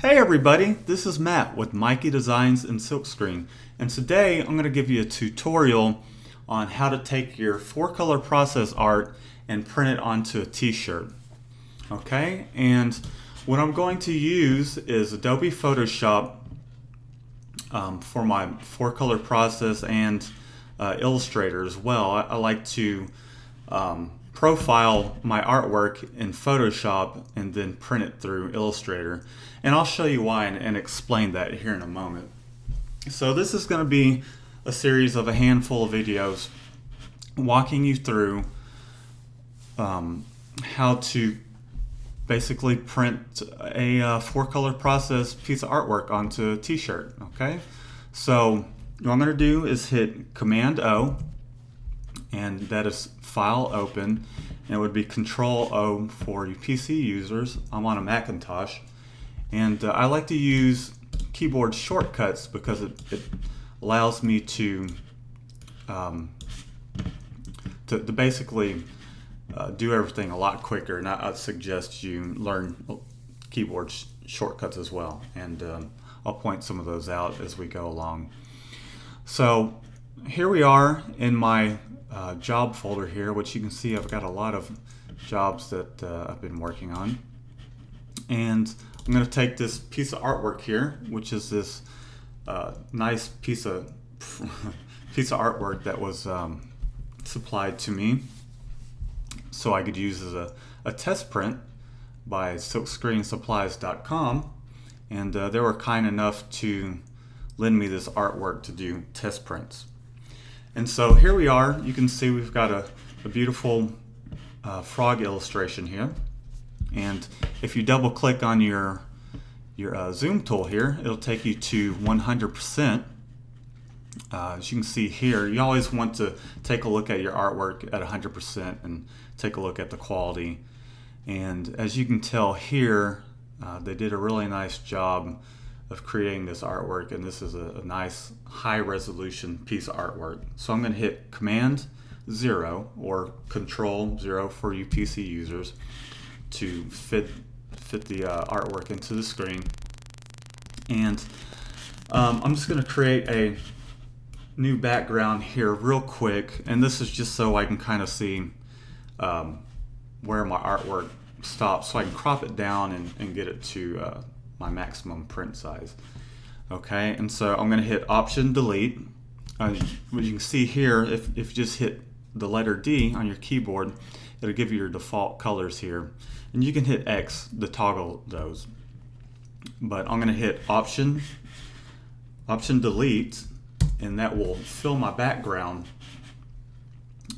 Hey everybody, this is Matt with MYK Designs and Silkscreen, and today I'm going to give you a tutorial on how to take your 4-color process art and print it onto a t-shirt. Okay, and what I'm going to use is Adobe Photoshop for my 4-color process and Illustrator as well. I like to profile my artwork in Photoshop and then print it through Illustrator. And I'll show you why and explain that here in a moment. So this is going to be a series of a handful of videos walking you through how to basically print a 4-color process piece of artwork onto a t-shirt. Okay, so what I'm going to do is hit Command O, and that is File Open, and it would be Control O for you PC users. I'm on a Macintosh, and I like to use keyboard shortcuts because it allows me to basically do everything a lot quicker, and I'd suggest you learn keyboard shortcuts as well, and I'll point some of those out as we go along. So here we are in my job folder here, which you can see I've got a lot of jobs that I've been working on, and I'm going to take this piece of artwork here, which is this nice piece of artwork that was supplied to me so I could use as a test print by silkscreensupplies.com, and they were kind enough to lend me this artwork to do test prints. And so here we are. You can see we've got a beautiful frog illustration here, and if you double click on your zoom tool here, it'll take you to 100%. As you can see here, you always want to take a look at your artwork at 100% and take a look at the quality. And as you can tell here, they did a really nice job of creating this artwork, and this is a nice high resolution piece of artwork. So I'm going to hit Command 0 or Control 0 for you PC users to fit the artwork into the screen. And I'm just going to create a new background here real quick, and this is just so I can kind of see where my artwork stops, so I can crop it down and get it to my maximum print size. Okay, and so I'm going to hit Option Delete. What you can see here, if you just hit the letter D on your keyboard, it'll give you your default colors here, and you can hit X to toggle those. But I'm going to hit Option Delete, and that will fill my background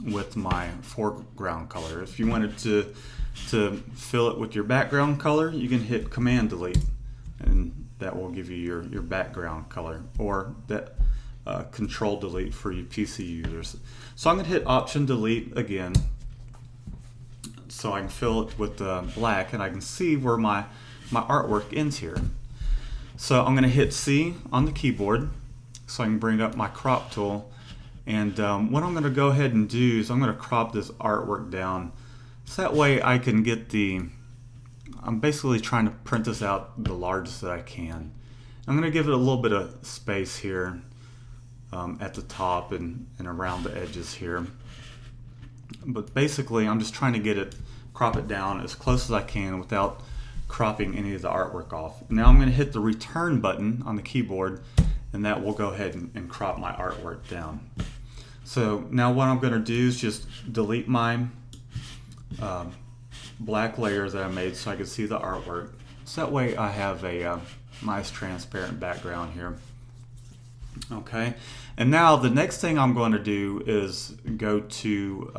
with my foreground color. If you wanted to fill it with your background color, you can hit Command Delete, and that will give you your background color, or that Control Delete for you PC users. So I'm going to hit Option Delete again so I can fill it with black, and I can see where my artwork ends here. So I'm going to hit C on the keyboard so I can bring up my crop tool, and what I'm going to go ahead and do is I'm going to crop this artwork down so that way I can get I'm basically trying to print this out the largest that I can. I'm going to give it a little bit of space here at the top and around the edges here. But basically I'm just trying to crop it down as close as I can without cropping any of the artwork off. Now I'm going to hit the return button on the keyboard, and that will go ahead and crop my artwork down. So now what I'm going to do is just delete my black layers that I made so I can see the artwork. So that way I have a nice transparent background here. Okay, and now the next thing I'm going to do is go to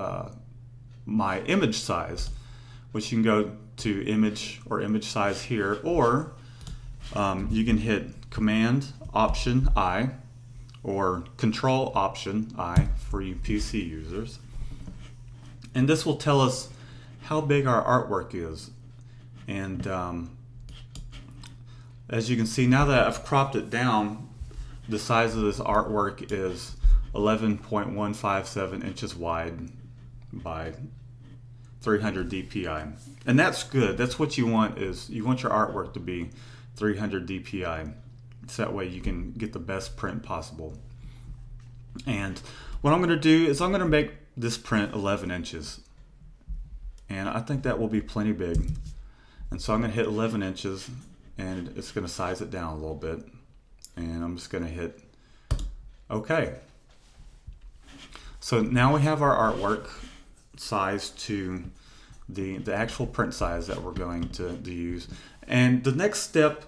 my image size, which you can go to image or image size here, or you can hit Command Option I or Control Option I for you PC users, and this will tell us how big our artwork is. And as you can see, now that I've cropped it down, the size of this artwork is 11.157 inches wide by 300 dpi, and that's good. That's what you want, is you want your artwork to be 300 DPI. So that way you can get the best print possible. And what I'm going to do is I'm going to make this print 11 inches. And I think that will be plenty big. And so I'm going to hit 11 inches and it's going to size it down a little bit. And I'm just going to hit OK. So now we have our artwork sized to the actual print size that we're going to use. And the next step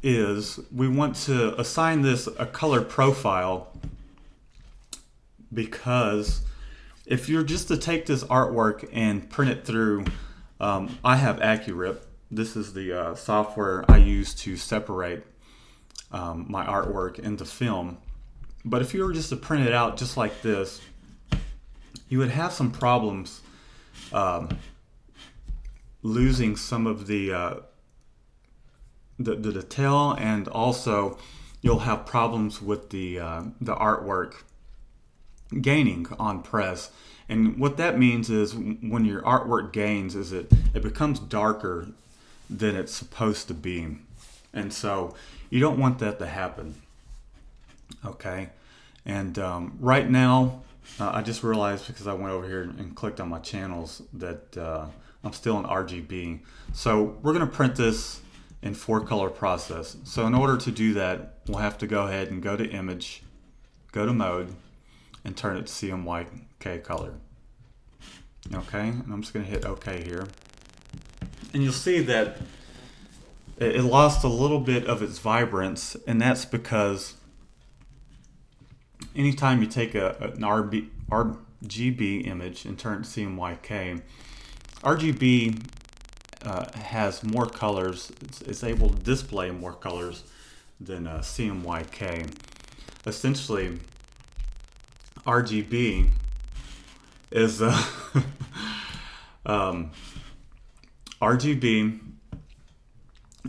is we want to assign this a color profile, because if you're just to take this artwork and print it through, I have Accurate. This is the software I use to separate my artwork into film. But if you were just to print it out just like this, you would have some problems losing some of the detail, and also you'll have problems with the artwork gaining on press. And what that means is when your artwork gains is it becomes darker than it's supposed to be. And so you don't want that to happen. Okay. And right now, I just realized, because I went over here and clicked on my channels, that I'm still in RGB. So we're going to print this in 4-color process. So in order to do that, we'll have to go ahead and go to Image, go to Mode, and turn it to CMYK color. Okay, and I'm just going to hit OK here. And you'll see that it lost a little bit of its vibrance, and that's because anytime you take an RGB image and turn it to CMYK, RGB has more colors. It's able to display more colors than CMYK. Essentially, RGB is RGB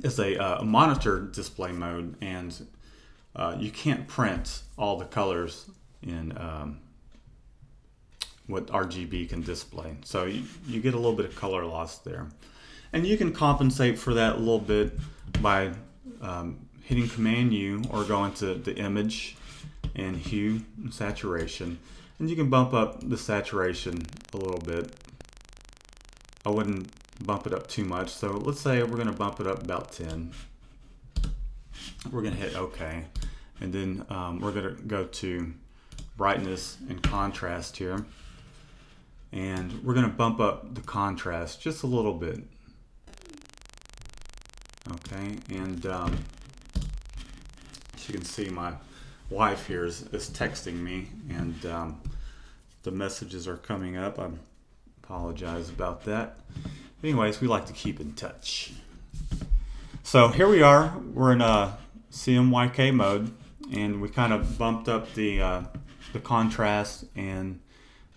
is a monitor display mode, and you can't print all the colors in what RGB can display. So you get a little bit of color loss there. And you can compensate for that a little bit by hitting Command U or going to the Image and Hue and Saturation. And you can bump up the saturation a little bit. I wouldn't bump it up too much. So let's say we're going to bump it up about 10. We're going to hit OK. And then we're going to go to brightness and contrast here. And we're going to bump up the contrast just a little bit. Okay, and as you can see, my wife here is texting me, and the messages are coming up. I apologize about that. Anyways, we like to keep in touch. So here we are. We're in a CMYK mode, and we kind of bumped up the contrast and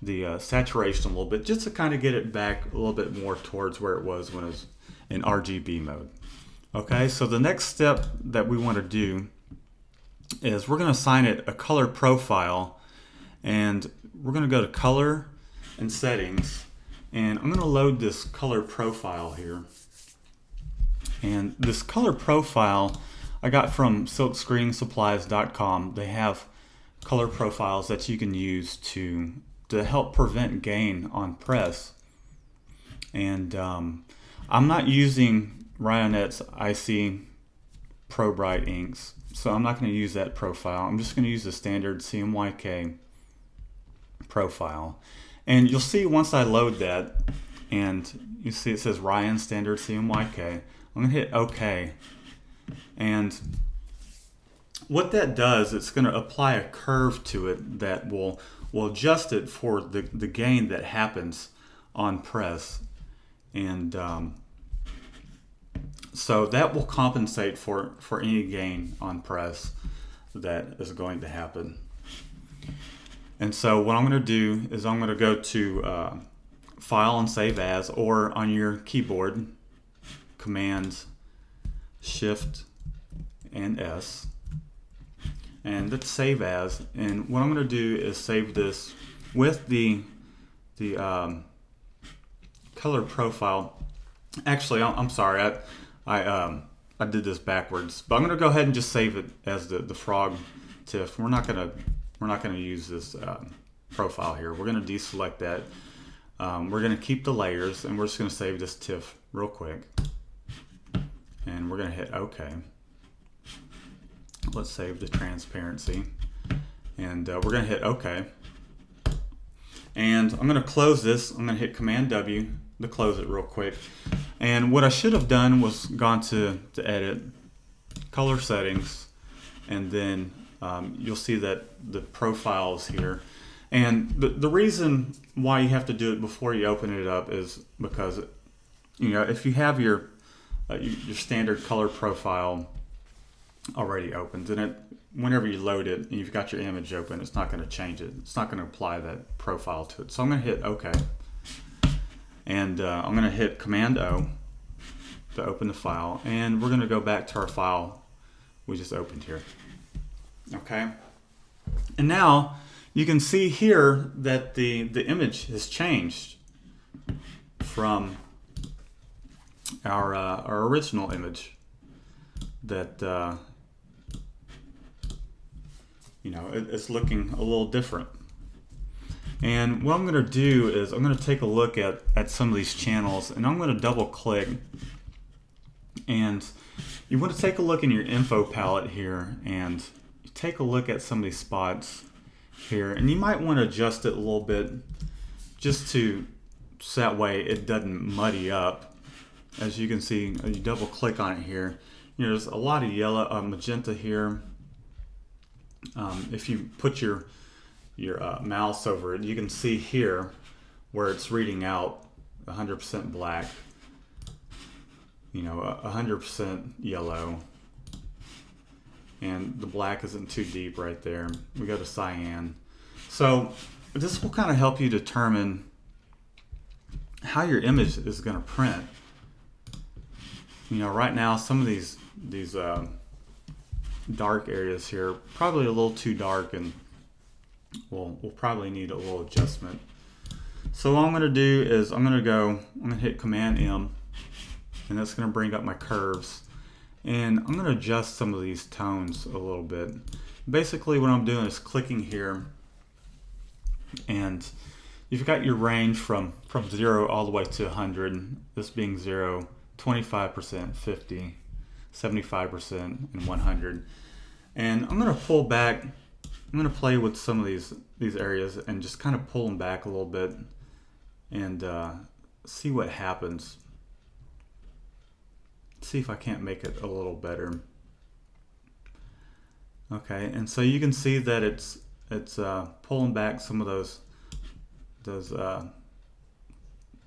the saturation a little bit, just to kind of get it back a little bit more towards where it was when it was in RGB mode. Okay, so the next step that we want to do is we're going to assign it a color profile, and we're going to go to Color and Settings, and I'm going to load this color profile here. And this color profile I got from silkscreensupplies.com. They have color profiles that you can use to help prevent gain on press. And I'm not using Rionette's IC Pro Bright inks, so I'm not going to use that profile. I'm just going to use the standard CMYK profile. And you'll see once I load that, and you see it says Ryan Standard CMYK, I'm going to hit OK. And what that does, it's going to apply a curve to it that will adjust it for the gain that happens on press. And so that will compensate for any gain on press that is going to happen. And so what I'm going to do is I'm going to go to File and Save As, or on your keyboard, Command Shift and S, and let's Save As. And what I'm going to do is save this with the color profile. Actually, I'm sorry, I I did this backwards, but I'm going to go ahead and just save it as the frog TIFF. We're not going to use this profile here. We're going to deselect that. We're going to keep the layers, and we're just going to save this TIFF real quick. And we're going to hit OK. Let's save the transparency. And we're going to hit OK. And I'm going to close this. I'm going to hit Command W to close it real quick. And what I should have done was gone to Edit, Color Settings, and then you'll see that the profile is here. And the reason why you have to do it before you open it up is because, if you have your standard color profile already opened, then whenever you load it and you've got your image open, it's not going to change it. It's not going to apply that profile to it. So I'm going to hit OK. And I'm going to hit Command O to open the file. And we're going to go back to our file we just opened here. Okay. And now you can see here that the image has changed from our original image that it's looking a little different. And what I'm going to do is I'm going to take a look at some of these channels, and I'm going to double click, and you want to take a look in your info palette here and take a look at some of these spots here, and you might want to adjust it a little bit just so that way it doesn't muddy up. As you can see, you double click on it here, there's a lot of yellow, magenta here. If you put your mouse over it, you can see here where it's reading out 100% black, 100% yellow, and the black isn't too deep right there. We go to cyan. So this will kind of help you determine how your image is going to print. Right now some of these dark areas here probably a little too dark, and we'll probably need a little adjustment. So what I'm going to do is I'm going to hit Command M, and that's going to bring up my curves, and I'm going to adjust some of these tones a little bit. Basically what I'm doing is clicking here, and you've got your range from 0 all the way to 100, this being 0, 25%, 50, 75%, and 100. And I'm going to pull back. I'm going to play with some of these areas and just kind of pull them back a little bit and see what happens. See if I can't make it a little better. Okay, and so you can see that it's pulling back some of those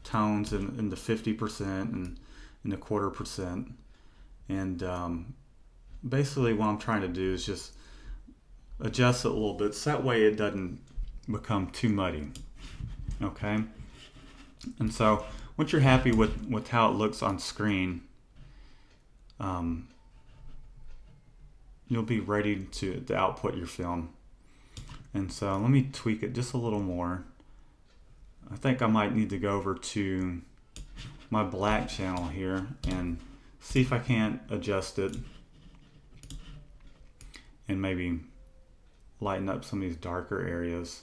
tones in the 50% and in the 1/4%. And basically what I'm trying to do is just adjust it a little bit so that way it doesn't become too muddy. Okay, and so once you're happy with how it looks on screen, you'll be ready to output your film. And so let me tweak it just a little more. I think I might need to go over to my black channel here and see if I can't adjust it and maybe lighten up some of these darker areas.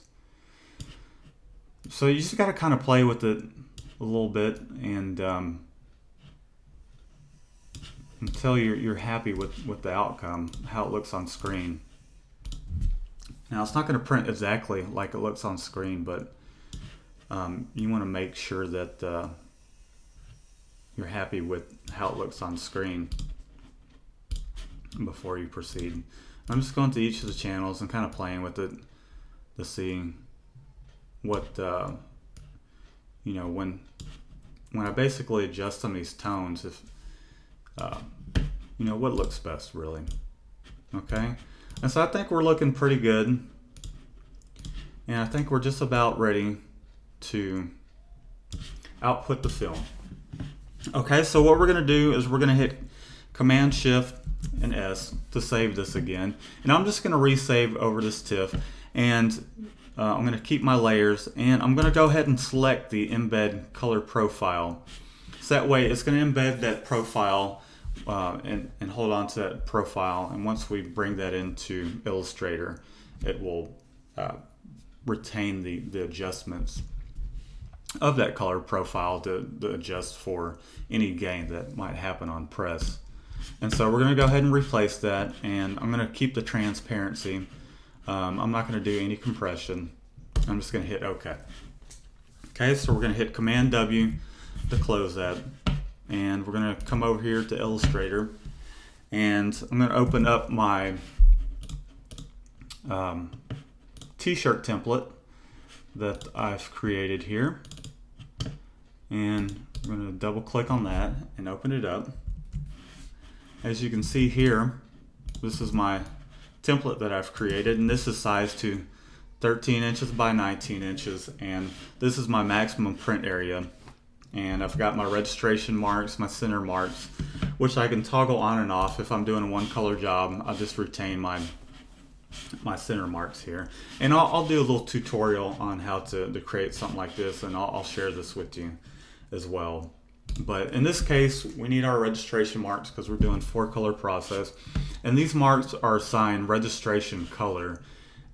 So you just got to kind of play with it a little bit and until you're happy with the outcome, how it looks on screen. Now it's not going to print exactly like it looks on screen, but you want to make sure that you're happy with how it looks on screen before you proceed. I'm just going to each of the channels and kind of playing with it to see what when I basically adjust some of these tones, if what looks best really. Okay, and so I think we're looking pretty good, and I think we're just about ready to output the film. Okay, so what we're going to do is we're going to hit Command Shift and S to save this again, and I'm just going to resave over this TIFF, and I'm going to keep my layers, and I'm going to go ahead and select the embed color profile. So that way it's going to embed that profile and hold on to that profile. And once we bring that into Illustrator, it will retain the adjustments of that color profile to adjust for any gain that might happen on press. And so we're going to go ahead and replace that, and I'm going to keep the transparency. I'm not going to do any compression. I'm just going to hit OK. Okay, so we're going to hit Command W to close that, and we're going to come over here to Illustrator, and I'm going to open up my t-shirt template that I've created here, and I'm going to double click on that and open it up. As you can see here, this is my template that I've created, and this is sized to 13 inches by 19 inches, and this is my maximum print area. And I've got my registration marks, my center marks, which I can toggle on and off. If I'm doing a one color job, I'll just retain my center marks here. And I'll do a little tutorial on how to create something like this, and I'll share this with you as well. But in this case, we need our registration marks because we're doing 4-color process. And these marks are assigned registration color.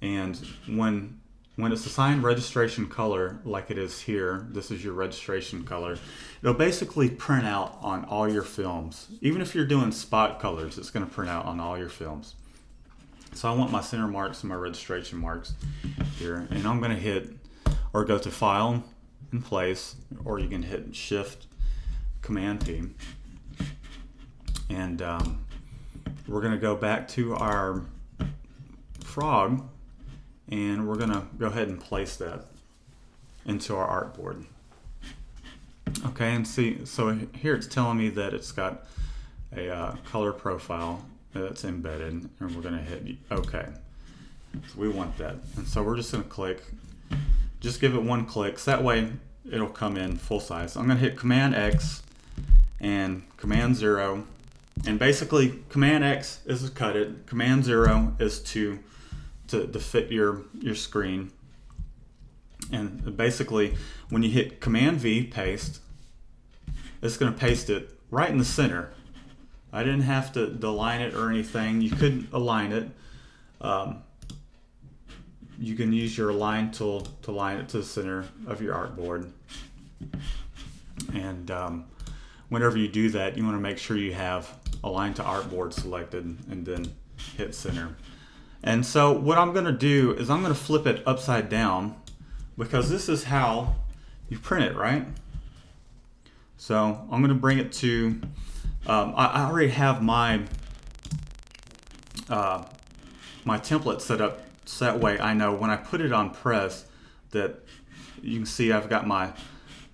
And when it's assigned registration color, like it is here, this is your registration color, it'll basically print out on all your films. Even if you're doing spot colors, it's going to print out on all your films. So I want my center marks and my registration marks here. And I'm going to hit, or go to File and Place, or you can hit Shift Command P. And we're going to go back to our frog, and we're going to go ahead and place that into our artboard. Okay, and see, so here it's telling me that it's got a color profile that's embedded, and we're going to hit OK. So we want that, and so we're just going to click, just give it one click, so that way it'll come in full size. I'm going to hit Command X and Command 0, and basically Command X is to cut it, Command 0 is to fit your screen. And basically when you hit Command V, paste, it's going to paste it right in the center. I didn't have to align it or anything. You could align it. You can use your align tool to align it to the center of your artboard. And whenever you do that, you want to make sure you have align to artboard selected and then hit center. And so what I'm going to do is I'm going to flip it upside down, because this is how you print it, right? So I'm going to bring it to, I already have my my template set up so that way I know when I put it on press that you can see I've got my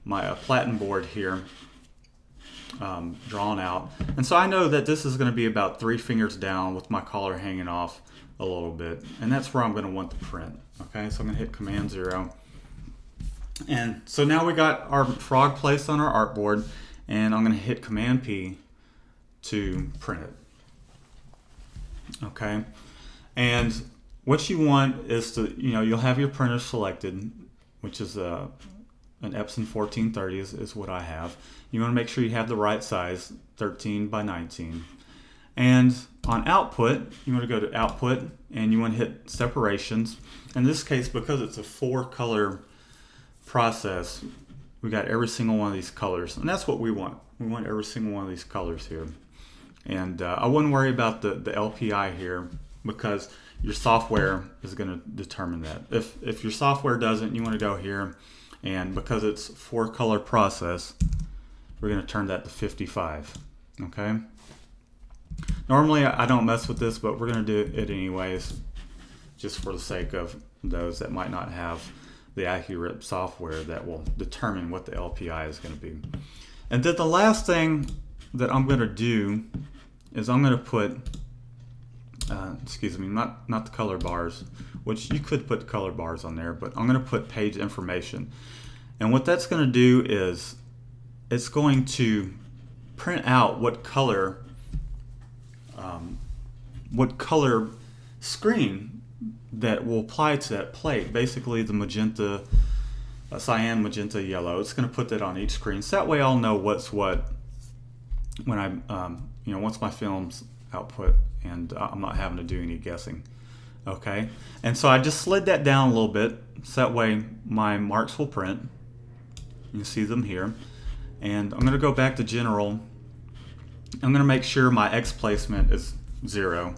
platen board here drawn out. And so I know that this is going to be about 3 fingers down with my collar hanging off a little bit, and that's where I'm going to want the print. Okay, so I'm going to hit Command 0, and so now we got our frog placed on our artboard, and I'm going to hit Command P to print it. Okay, and what you want is to, you'll have your printer selected, which is an Epson 1430 is what I have. You want to make sure you have the right size, 13 by 19. And on output, you want to go to output, and you want to hit separations. In this case, because it's a 4-color process, we got every single one of these colors, and that's what we want. We want every single one of these colors here. And I wouldn't worry about the LPI here, because your software is going to determine that. If your software doesn't, you want to go here, and because it's 4-color process, we're going to turn that to 55. Okay. Normally I don't mess with this, but we're going to do it anyways, just for the sake of those that might not have the accurate software that will determine what the LPI is going to be. And then the last thing that I'm going to do is I'm going to put, not the color bars, which you could put color bars on there, but I'm going to put page information. And what that's going to do is it's going to print out what color screen that will apply to that plate. Basically the magenta, cyan, magenta, yellow. It's going to put that on each screen, so that way I'll know what's what when I'm once my film's output, and I'm not having to do any guessing. Okay, and so I just slid that down a little bit so that way my marks will print. You see them here, and I'm going to go back to general. I'm going to make sure my X placement is 0,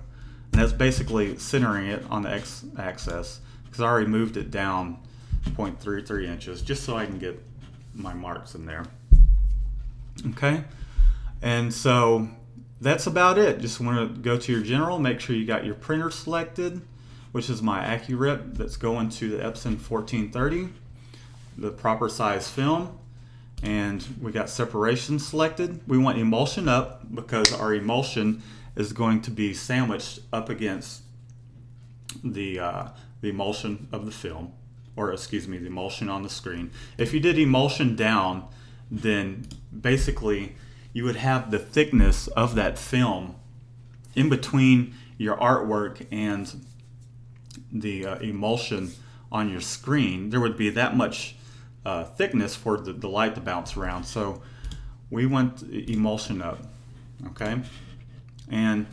and that's basically centering it on the X axis because I already moved it down 0.33 inches just so I can get my marks in there. Okay, and so that's about it. Just want to go to your general, make sure you got your printer selected, which is my AccuRip that's going to the Epson 1430, the proper size film, and we got separation selected. We want emulsion up because our emulsion is going to be sandwiched up against the emulsion of the film, or excuse me, the emulsion on the screen. If you did emulsion down, then basically you would have the thickness of that film in between your artwork and the emulsion on your screen. There would be that much thickness for the light to bounce around. So we want emulsion up. Okay, and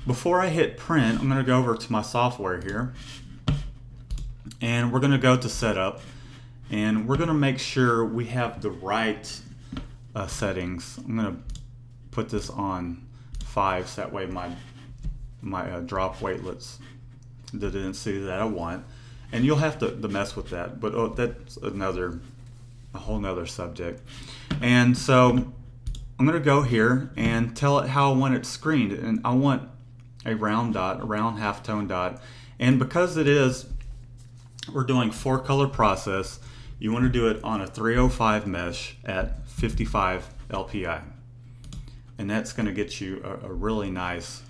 before I hit print, I'm going to go over to my software here, and we're going to go to setup, and we're going to make sure we have the right settings. I'm going to put this on 5 so that way my drop weightlets the density that I want, and you'll have to mess with that, but that's a whole nother subject. And so I'm going to go here and tell it how I want it screened, and I want a round dot, a round halftone dot, and because we're doing 4-color process, you want to do it on a 305 mesh at 55 LPI, and that's going to get you a really nice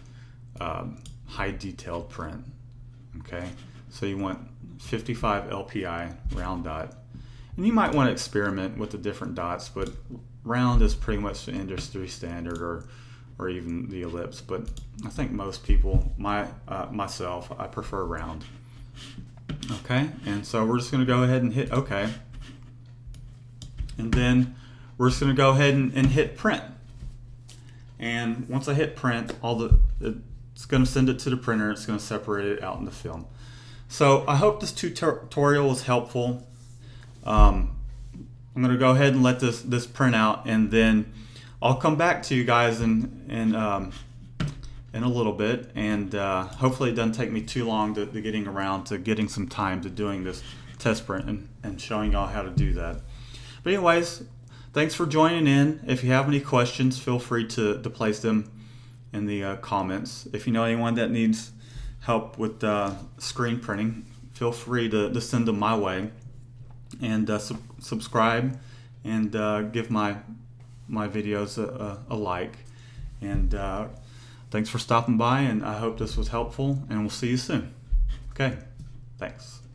high detailed print. Okay, so you want 55 LPI round dot, and you might want to experiment with the different dots, but round is pretty much the industry standard, or even the ellipse, but I think most people, myself, I prefer round. Okay, and so we're just going to go ahead and hit OK, and then we're just going to go ahead and hit print. And once I hit print, it's going to send it to the printer. It's going to separate it out in the film. So I hope this tutorial was helpful. I'm going to go ahead and let this print out, and then I'll come back to you guys in a little bit, and hopefully it doesn't take me too long to getting around to getting some time to doing this test print and showing y'all how to do that. But anyways, thanks for joining in. If you have any questions, feel free to place them in the comments. If you know anyone that needs help with screen printing, feel free to send them my way, and subscribe, and give my videos a like, and thanks for stopping by, and I hope this was helpful, and we'll see you soon. Okay, thanks.